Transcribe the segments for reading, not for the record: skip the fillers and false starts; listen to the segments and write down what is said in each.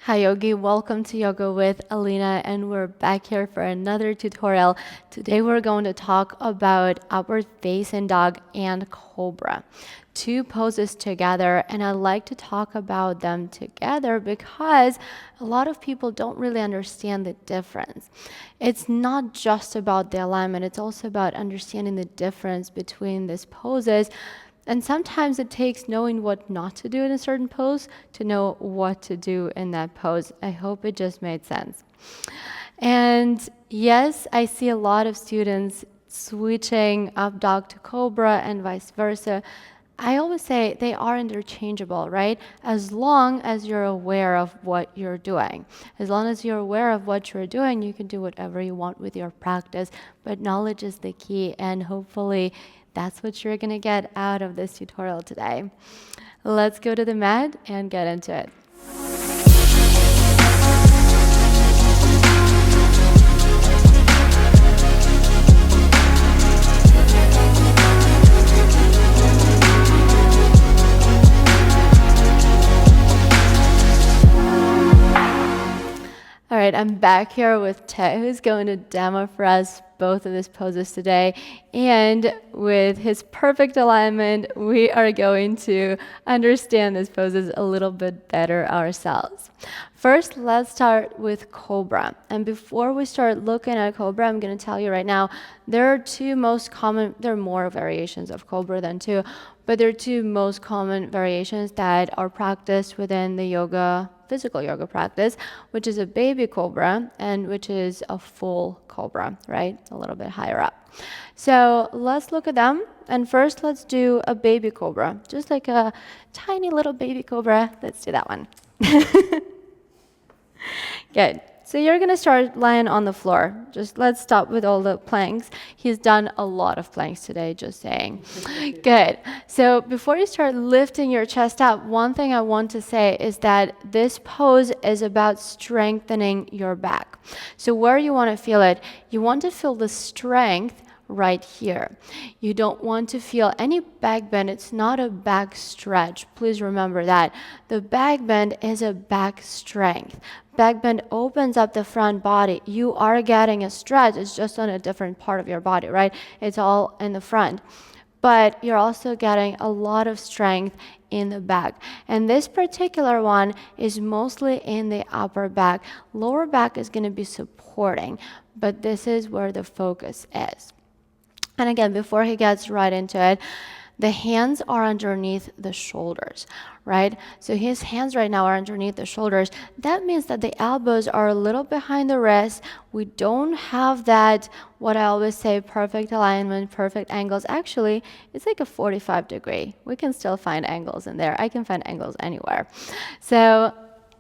Hi Yogi, welcome to Yoga with Alina, and we're back here for another tutorial. Today we're going to talk about upward facing dog and cobra. Two poses together, and I like to talk about them together because a lot of people don't really understand the difference. It's not just about the alignment, it's also about understanding the difference between these poses. And sometimes it takes knowing what not to do in a certain pose to know what to do in that pose. I hope it just made sense. And yes, I see a lot of students switching up dog to cobra and vice versa. I always say they are interchangeable, right? As long as you're aware of what you're doing. As long as you're aware of what you're doing, you can do whatever you want with your practice. But knowledge is the key, and hopefully that's what you're going to get out of this tutorial today. Let's go to the mat and get into it. All right, I'm back here with Ted, who's going to demo for us both of these poses today. And with his perfect alignment, we are going to understand these poses a little bit better ourselves. First, let's start with cobra. And before we start looking at cobra, I'm going to tell you right now, there are there are more variations of cobra than two, but there are two most common variations that are practiced within the physical yoga practice, which is a baby cobra and which is a full cobra, right? A little bit higher up. So let's look at them. And first, let's do a baby cobra, just like a tiny little baby cobra. Let's do that one. Good. So you're going to start lying on the floor. Just let's stop with all the planks. He's done a lot of planks today, just saying. Good. So before you start lifting your chest up, one thing I want to say is that this pose is about strengthening your back. So where you want to feel it, you want to feel the strength right here. You don't want to feel any back bend. It's not a back stretch. Please remember that. The back bend is a back strength. Back bend opens up the front body. You are getting a stretch. It's just on a different part of your body, right? It's all in the front. But you're also getting a lot of strength in the back. And this particular one is mostly in the upper back. Lower back is going to be supporting, but this is where the focus is. And again, before he gets right into it, the hands are underneath the shoulders, right? So his hands right now are underneath the shoulders. That means that the elbows are a little behind the wrist. We don't have that, what I always say, perfect alignment, perfect angles. Actually, it's like a 45-degree. We can still find angles in there. I can find angles anywhere. So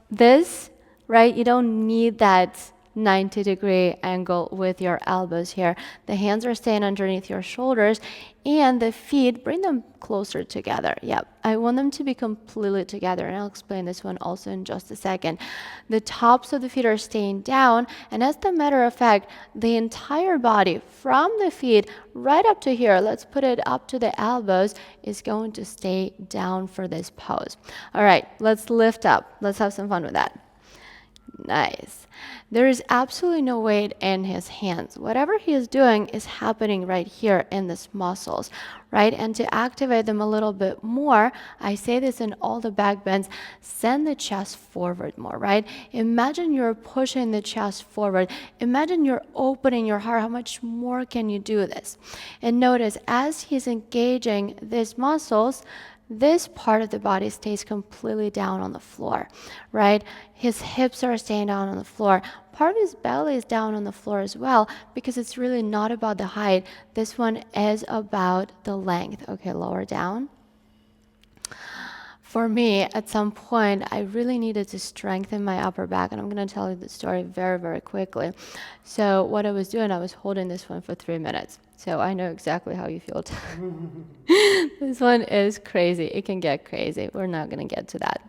this, right, you don't need that 90-degree angle with your elbows here. The hands are staying underneath your shoulders, and the feet, bring them closer together. Yep, I want them to be completely together, and I'll explain this one also in just a second. The tops of the feet are staying down, and as a matter of fact, the entire body from the feet right up to here, let's put it up to the elbows, is going to stay down for this pose. All right, let's lift up. Let's have some fun with that. Nice. There is absolutely no weight in his hands. Whatever he is doing is happening right here in these muscles, right? And to activate them a little bit more, I say this in all the back bends, send the chest forward more, right? Imagine you're pushing the chest forward. Imagine you're opening your heart. How much more can you do this? And notice as he's engaging these muscles, this part of the body stays completely down on the floor, right? His hips are staying down on the floor. Part of his belly is down on the floor as well because it's really not about the height. This one is about the length. Okay, lower down. For me, at some point, I really needed to strengthen my upper back, and I'm going to tell you the story very, very quickly. So what I was doing, I was holding this one for 3 minutes. So I know exactly how you feel. This one is crazy. It can get crazy. We're not going to get to that.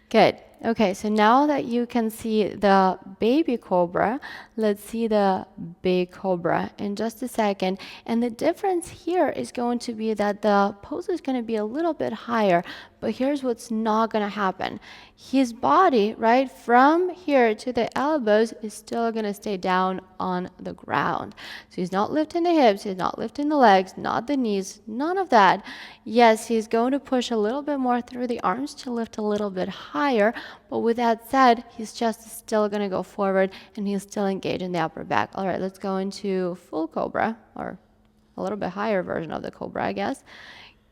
Good. Okay, so now that you can see the baby cobra, let's see the big cobra in just a second. And the difference here is going to be that the pose is going to be a little bit higher, But here's what's not going to happen. His body, right, from here to the elbows is still going to stay down on the ground. So he's not lifting the hips, he's not lifting the legs, not the knees, none of that. Yes, he's going to push a little bit more through the arms to lift a little bit higher, but with that said, his chest is still going to go forward and he's still engaged in the upper back. All right, let's go into full cobra, or a little bit higher version of the cobra, I guess.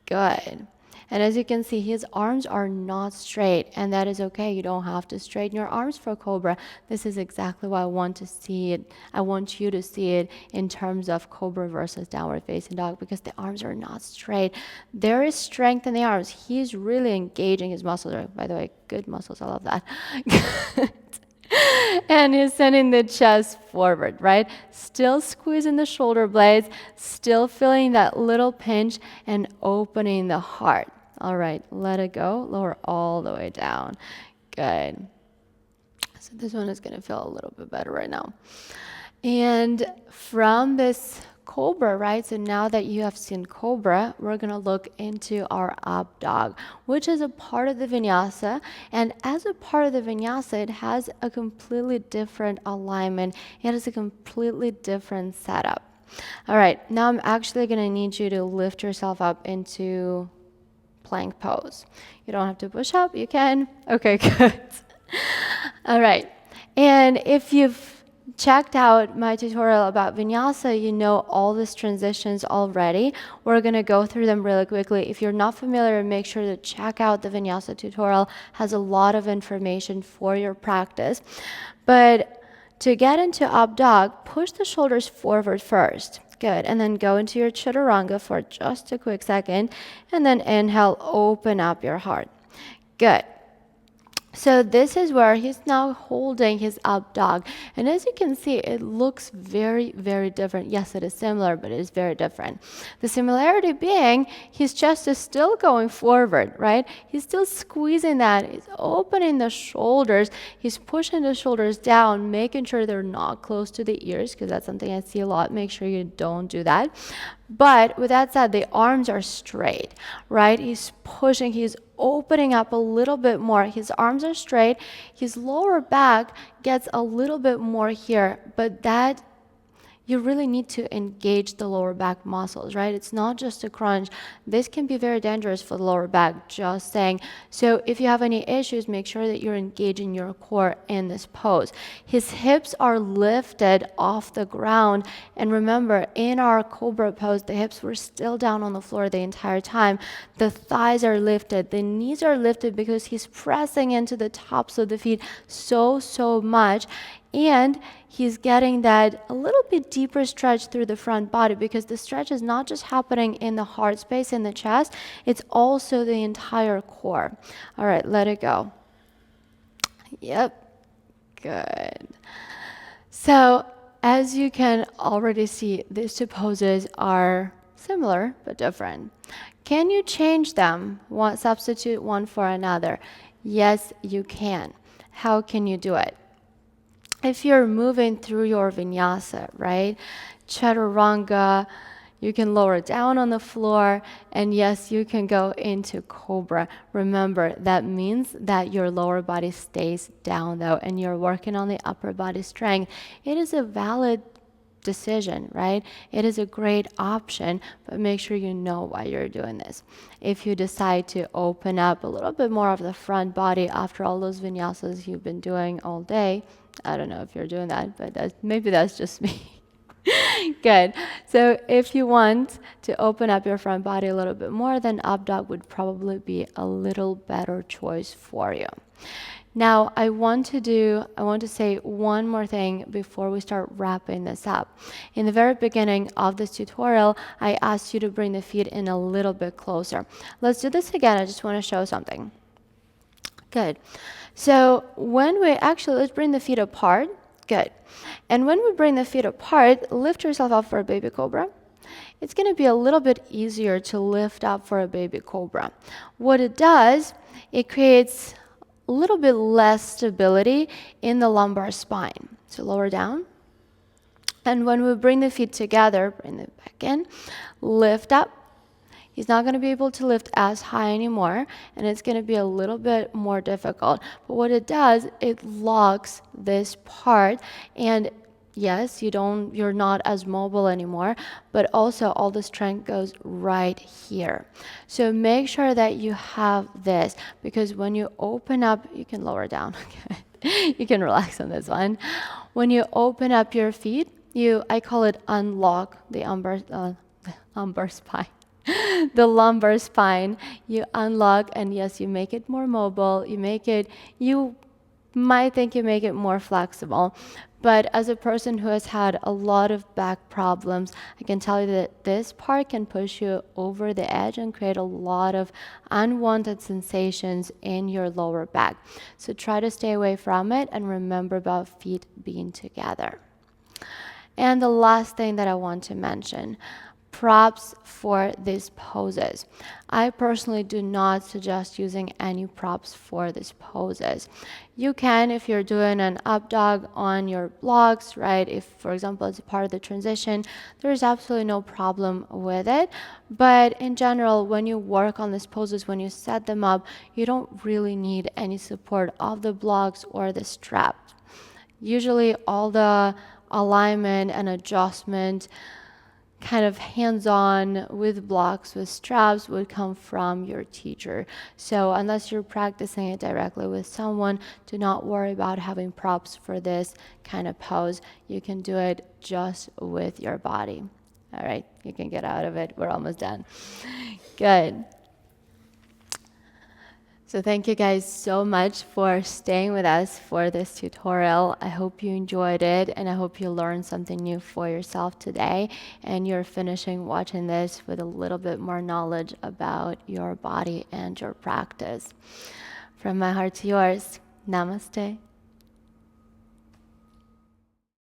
Good. And as you can see, his arms are not straight, and that is okay. You don't have to straighten your arms for cobra. This is exactly why I want to see it. I want you to see it in terms of cobra versus downward facing dog, because the arms are not straight. There is strength in the arms. He's really engaging his muscles. By the way, good muscles. I love that. And he's sending the chest forward, right? Still squeezing the shoulder blades, still feeling that little pinch and opening the heart. All right, let it go. Lower all the way down. Good. So this one is going to feel a little bit better right now. And from this cobra, right? So now that you have seen cobra, we're going to look into our up dog, which is a part of the vinyasa. And as a part of the vinyasa, it has a completely different alignment. It has a completely different setup. All right, now I'm actually going to need you to lift yourself up into plank pose. You don't have to push up, you can. Okay, good. All right, and if you've checked out my tutorial about Vinyasa, you know all these transitions already. We're going to go through them really quickly. If you're not familiar, make sure to check out the Vinyasa tutorial. Has a lot of information for your practice. But to get into up dog, push the shoulders forward first. Good. And then go into your chaturanga for just a quick second. And then inhale, open up your heart. Good. So this is where he's now holding his up dog. And as you can see, it looks very, very different. Yes, it is similar, but it is very different. The similarity being his chest is still going forward, right? He's still squeezing that. He's opening the shoulders. He's pushing the shoulders down, making sure they're not close to the ears, because that's something I see a lot. Make sure you don't do that. But with that said, the arms are straight, right? He's pushing, he's opening up a little bit more. His arms are straight. His lower back gets a little bit more here, but that you really need to engage the lower back muscles, right? It's not just a crunch. This can be very dangerous for the lower back, just saying. So if you have any issues, make sure that you're engaging your core in this pose. His hips are lifted off the ground. And remember, in our cobra pose, the hips were still down on the floor the entire time. The thighs are lifted. The knees are lifted because he's pressing into the tops of the feet so much. And he's getting that a little bit deeper stretch through the front body, because the stretch is not just happening in the heart space in the chest, it's also the entire core. All right, let it go. Yep, good. So as you can already see, these two poses are similar but different. Can you change them, substitute one for another? Yes, you can. How can you do it? If you're moving through your vinyasa, right? Chaturanga, you can lower down on the floor, and yes, you can go into cobra. Remember, that means that your lower body stays down though, and you're working on the upper body strength. It is a valid decision, right? It is a great option, but make sure you know why you're doing this. If you decide to open up a little bit more of the front body after all those vinyasas you've been doing all day, I don't know if you're doing that, but maybe that's just me. Good. So if you want to open up your front body a little bit more, then up dog would probably be a little better choice for you. Now, I want to say one more thing before we start wrapping this up. In the very beginning of this tutorial, I asked you to bring the feet in a little bit closer. Let's do this again. I just want to show something. Good. So let's bring the feet apart. Good. And when we bring the feet apart, lift yourself up for a baby cobra. It's going to be a little bit easier to lift up for a baby cobra. What it does, it creates a little bit less stability in the lumbar spine. So lower down. And when we bring the feet together, bring it back in, lift up. He's not going to be able to lift as high anymore, and it's going to be a little bit more difficult. But what it does, it locks this part, and yes, you're not as mobile anymore, but also all the strength goes right here. So make sure that you have this, because when you open up, you can lower down. You can relax on this one. When you open up your feet, I call it unlock the lumbar spine. The lumbar spine, you unlock, and yes, you make it more mobile. You might think you make it more flexible. But as a person who has had a lot of back problems, I can tell you that this part can push you over the edge and create a lot of unwanted sensations in your lower back. So try to stay away from it and remember about feet being together. And the last thing that I want to mention, props for these poses. I personally do not suggest using any props for these poses. You can if you're doing an up dog on your blocks, right? If, for example, it's a part of the transition, there's absolutely no problem with it. But in general, when you work on these poses, when you set them up, you don't really need any support of the blocks or the straps. Usually all the alignment and adjustment kind of hands-on with blocks, with straps, would come from your teacher. So unless you're practicing it directly with someone, do not worry about having props for this kind of pose. You can do it just with your body. All right, you can get out of it. We're almost done. Good. So thank you guys so much for staying with us for this tutorial. I hope you enjoyed it, and I hope you learned something new for yourself today, and you're finishing watching this with a little bit more knowledge about your body and your practice. From my heart to yours, namaste.